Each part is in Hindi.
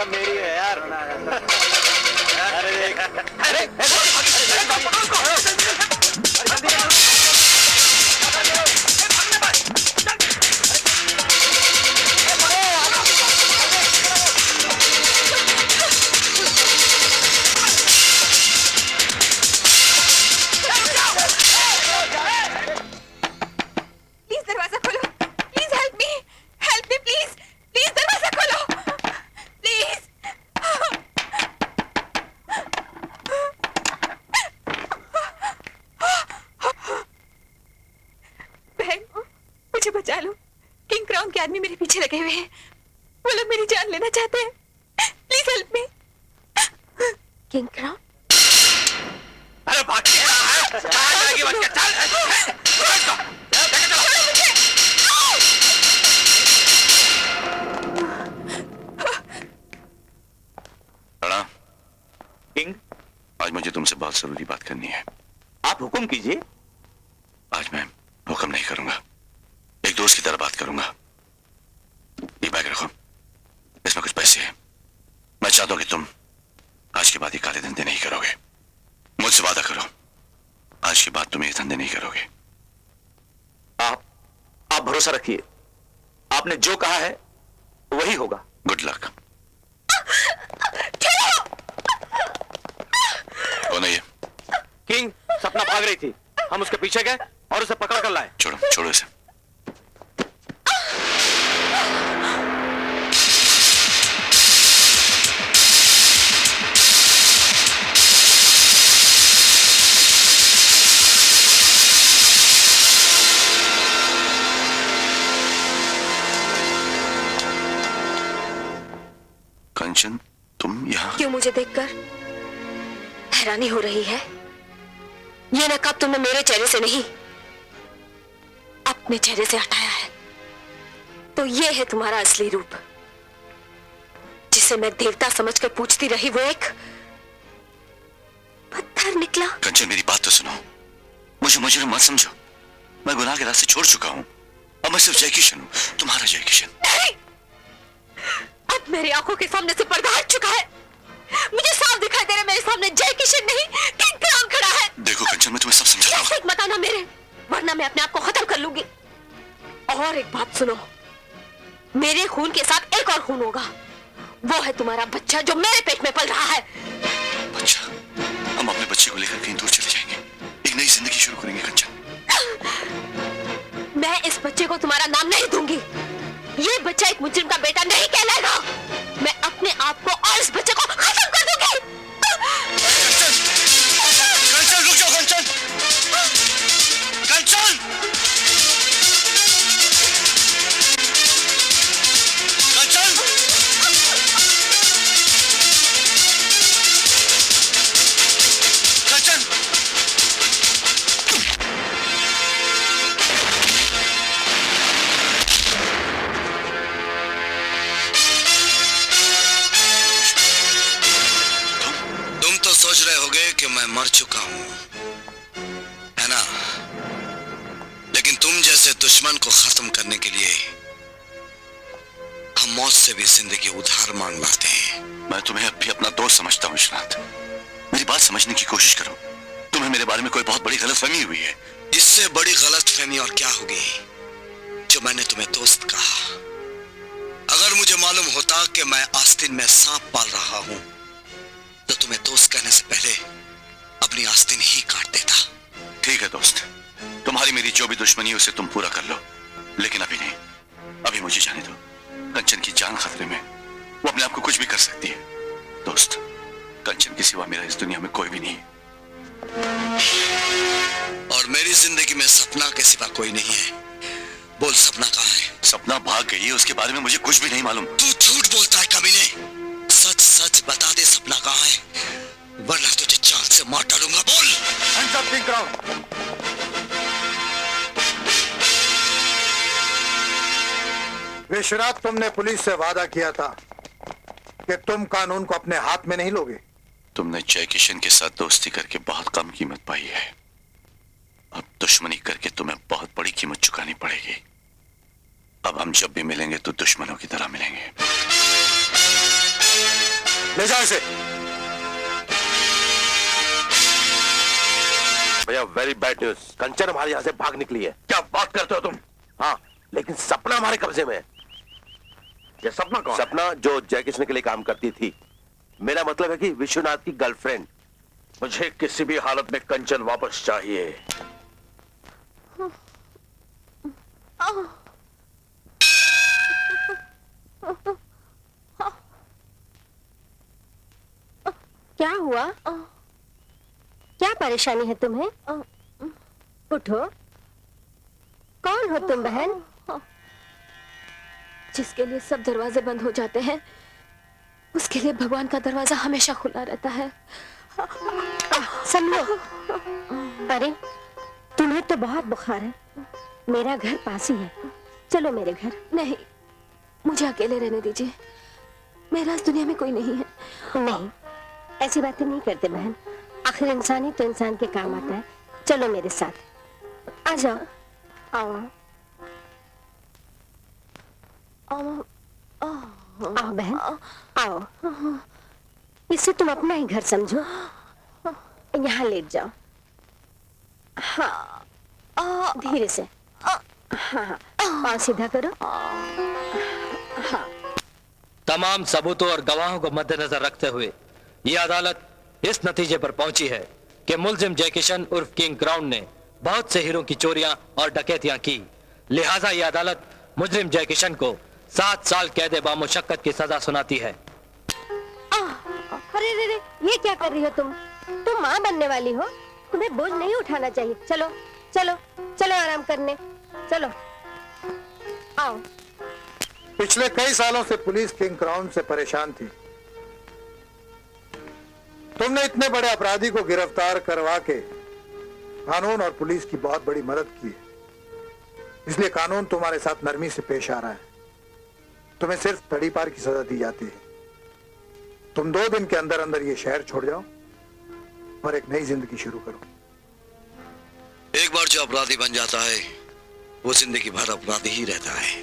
सब मेरी है यार। अरे देख, अरे बचा लो, किंग क्राउन के आदमी मेरे पीछे लगे हुए हैं। वो लोग मेरी जान लेना चाहते हैं। Please help me. King crown? अरे भाग जाएगी बच्चा, चल। किंग, आज मुझे तुमसे बहुत जरूरी बात करनी है। आप हुक्म कीजिए। आज मैं हुक्म नहीं करूंगा, एक दोस्त की तरह बात करूंगा। ये बैग रखो, इसमें कुछ पैसे हैं। मैं चाहता हूं कि तुम आज के बाद ये काले धंधे नहीं करोगे। मुझसे वादा करो, आज के बाद तुम ये धंधे नहीं करोगे। आप भरोसा रखिए, आपने जो कहा है वही होगा। Good luck. कौन है ये? किंग, सपना भाग रही थी, हम उसके पीछे गए और उसे पकड़ कर लाए। छोड़ो छोड़ो इसे। कंचन, तुम यहाँ? क्यों मुझे देखकर हैरानी हो रही है? ये नकाब तुमने मेरे चेहरे से नहीं, अपने चेहरे से हटाया है। तो ये है तुम्हारा असली रूप, जिसे मैं देवता समझकर पूछती रही, वो एक पत्थर निकला। कंचन, मेरी बात तो सुनो। मुझे मुजरिम मत समझो। मैं गुनाह के रास्ते छोड़ चुका हूँ। अब मैं सिर्फ जय किशन हूँ, तुम्हारा जय किशन। नहीं! अब मेरी आंखों के सामने से पर्दा हट चुका है। मुझे साफ दिखाई दे रहा है, मेरे सामने जय किशन नहीं, किंग क्राउन खड़ा है। देखो कंचन, मैं तुम्हें सब समझाता हूँ। मत आना मेरे, वरना मैं अपने आप को खत्म कर लूंगी। और एक बात सुनो, मेरे खून के साथ एक और खून होगा। वो है तुम्हारा बच्चा जो मेरे पेट में पल रहा है। बच्चा? हम अपने बच्चे को लेकर कहीं दूर चले जाएंगे, एक नई जिंदगी शुरू करेंगे। कंचन, मैं इस बच्चे को तुम्हारा नाम नहीं दूंगी। ये बच्चा एक मुजरिम का बेटा नहीं कहलाएगा। मैं अपने आप को और इस बच्चे को खत्म कर दूंगी। कंचन, रुक जाओ कंचन। कंचन, कंचन, कंचन। सोच रहे होगे कि मैं मर चुका हूं, है ना? लेकिन तुम जैसे दुश्मन को खत्म करने के लिए हम मौत से भी जिंदगी उधार मांग लाते हैं। मैं तुम्हें अब भी अपना दोस्त समझता हूँ विश्वनाथ। मेरी बात समझने की कोशिश करो। तुम्हें मेरे बारे में कोई बहुत बड़ी गलतफहमी हुई है। इससे बड़ी गलतफहमी और क्या होगी जो मैंने तुम्हें दोस्त कहा। अगर मुझे मालूम होता कि मैं आस्तीन में सांप पाल रहा हूं तो तुम्हें दोस्त कहने से पहले अपनी आस्तीन ही काट देता। ठीक है दोस्त, तुम्हारी मेरी जो भी दुश्मनी है उसे तुम पूरा कर लो, लेकिन अभी नहीं। अभी मुझे जाने दो। कंचन की जान खतरे में, वो अपने आप को कुछ भी कर सकती है। दोस्त, कंचन के सिवा मेरा इस दुनिया में कोई भी नहीं है। और मेरी जिंदगी में सपना के सिवा कोई नहीं है। बोल, सपना कहाँ है? सपना भाग गई है, उसके बारे में मुझे कुछ भी नहीं मालूम। तू झूठ बोलता है कमीने। सच सच बता दे, सपना कहाँ है, वरना तुझे जान से मार डालूंगा। बोल। किंग क्राउन, विश्वनाथ, तुमने पुलिस से वादा किया था कि तुम कानून को अपने हाथ में नहीं लोगे। तुमने जय किशन के साथ दोस्ती करके बहुत कम कीमत पाई है। अब दुश्मनी करके तुम्हें बहुत बड़ी कीमत चुकानी पड़ेगी। अब हम जब भी मिलेंगे तो दुश्मनों की तरह मिलेंगे। ले जाओ इसे। भैया वेरी बैड न्यूज, कंचन हमारे यहाँ से भाग निकली है। क्या बात करते हो तुम? हाँ, लेकिन सपना हमारे कब्जे में है। ये सपना कौन? सपना जो जयकिशन के लिए काम करती थी। मेरा मतलब है कि विश्वनाथ की गर्लफ्रेंड। मुझे किसी भी हालत में कंचन वापस चाहिए। क्या हुआ? क्या परेशानी है तुम्हें? उठो। कौन हो तुम बहन? जिसके लिए सब दरवाजे बंद हो जाते हैं, उसके लिए भगवान का दरवाजा हमेशा खुला रहता है। समझो। अरे तुम्हें तो बहुत बुखार है। मेरा घर पास ही है, चलो मेरे घर। नहीं, मुझे अकेले रहने दीजिए। मेरा इस दुनिया में कोई नहीं है। नहीं, ऐसी बातें नहीं करते बहन। आखिर इंसान ही तो इंसान के काम आता है। चलो मेरे साथ, आ जाओ। आओ आओ बहन, आओ। इसे तुम अपना ही घर समझो। यहाँ लेट जाओ। हाँ, धीरे से। हाँ, पाँव सीधा करो। तमाम सबूतों और गवाहों को मद्देनजर रखते हुए ये अदालत इस नतीजे पर पहुंची है कि मुलजिम जयकिशन उर्फ किंग क्राउन ने बहुत से हीरों की चोरियां और डकैतियां की। लिहाजा ये अदालत मुजरिम जयकिशन को 7 साल कैद बामुशक्कत की सजा सुनाती है। अरे रे रे, ये क्या कर रही हो तुम? तुम माँ बनने वाली हो, तुम्हें बोझ नहीं उठाना चाहिए। चलो चलो चलो, आराम करने चलो। आओ। पिछले कई सालों से पुलिस किंग क्राउन से परेशान थी। तुमने इतने बड़े अपराधी को गिरफ्तार करवा के कानून और पुलिस की बहुत बड़ी मदद की है, इसलिए कानून तुम्हारे साथ नरमी से पेश आ रहा है। तुम्हें सिर्फ तड़ीपार की सजा दी जाती है। तुम 2 दिन के अंदर अंदर ये शहर छोड़ जाओ और एक नई जिंदगी शुरू करो। एक बार जो अपराधी बन जाता है वो जिंदगी भर अपराधी ही रहता है।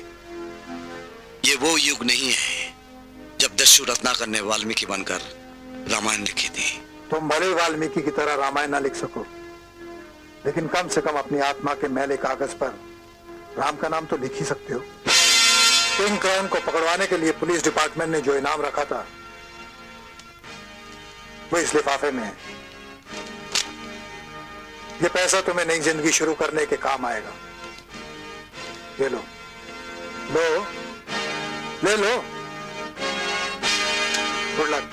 ये वो युग नहीं है जब दस्यु रत्नाकर ने वाल्मीकि बनकर रामायण लिखी थी। तुम भले वाल्मीकि की तरह रामायण ना लिख सको, लेकिन कम से कम अपनी आत्मा के मैले कागज पर राम का नाम तो लिख ही सकते हो। किंग क्राउन को पकड़वाने के लिए पुलिस डिपार्टमेंट ने जो इनाम रखा था वो इस लिफाफे में है। ये पैसा तुम्हें नई जिंदगी शुरू करने के काम आएगा। ये लो, लो, ले लो। Good luck.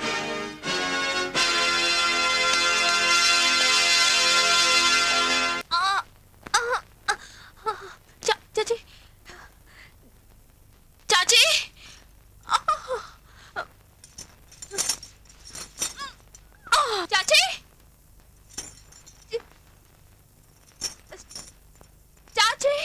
चाची, चाची, चाची, चाची।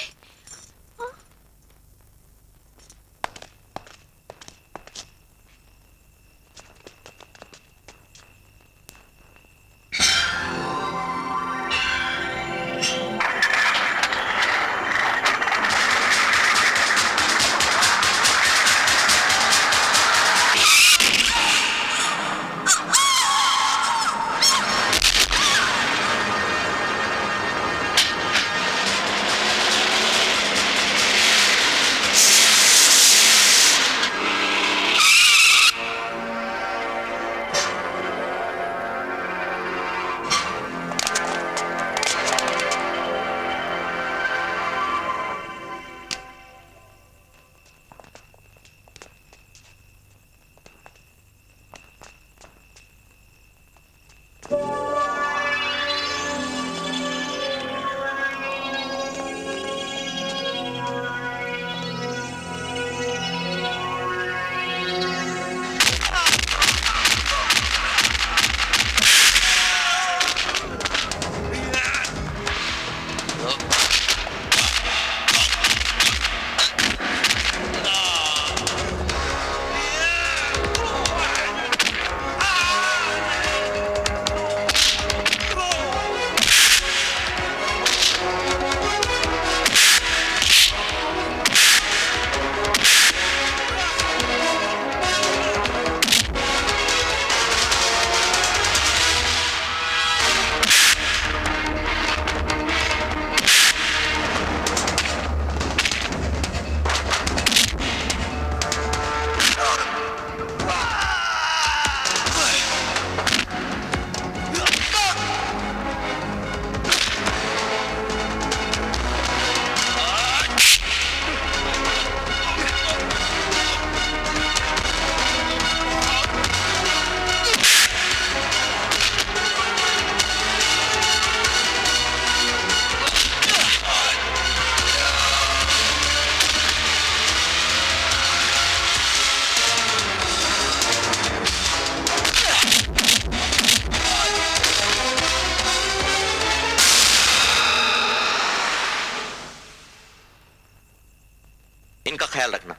इनका ख्याल रखना।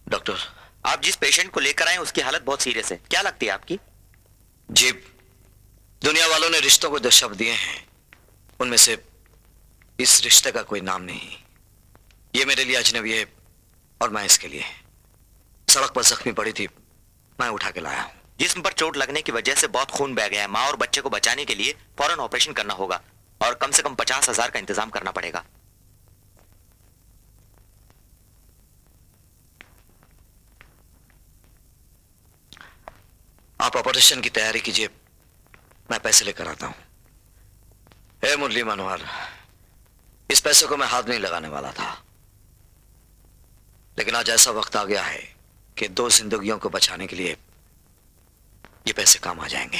डॉक्टर, आप जिस पेशेंट को लेकर आए उसकी हालत बहुत सीरियस है, क्या लगती है आपकी? जी, दुनिया वालों ने रिश्तों को जो शब्द दिए हैं उनमें से इस रिश्ते का कोई नाम नहीं। ये मेरे लिए अजनबी है और मैं इसके लिए। सड़क पर जख्मी पड़ी थी, मैं उठा के लाया हूं। जिस्म पर चोट लगने की वजह से बहुत खून बह गया है। माँ और बच्चे को बचाने के लिए फौरन ऑपरेशन करना होगा और कम से कम 50,000 का इंतजाम करना पड़ेगा। आप ऑपरेशन की तैयारी कीजिए, मैं पैसे लेकर आता हूं। हे मुरली मनोहर, इस पैसे को मैं हाथ नहीं लगाने वाला था, लेकिन आज ऐसा वक्त आ गया है कि 2 जिंदगियों को बचाने के लिए ये पैसे काम आ जाएंगे।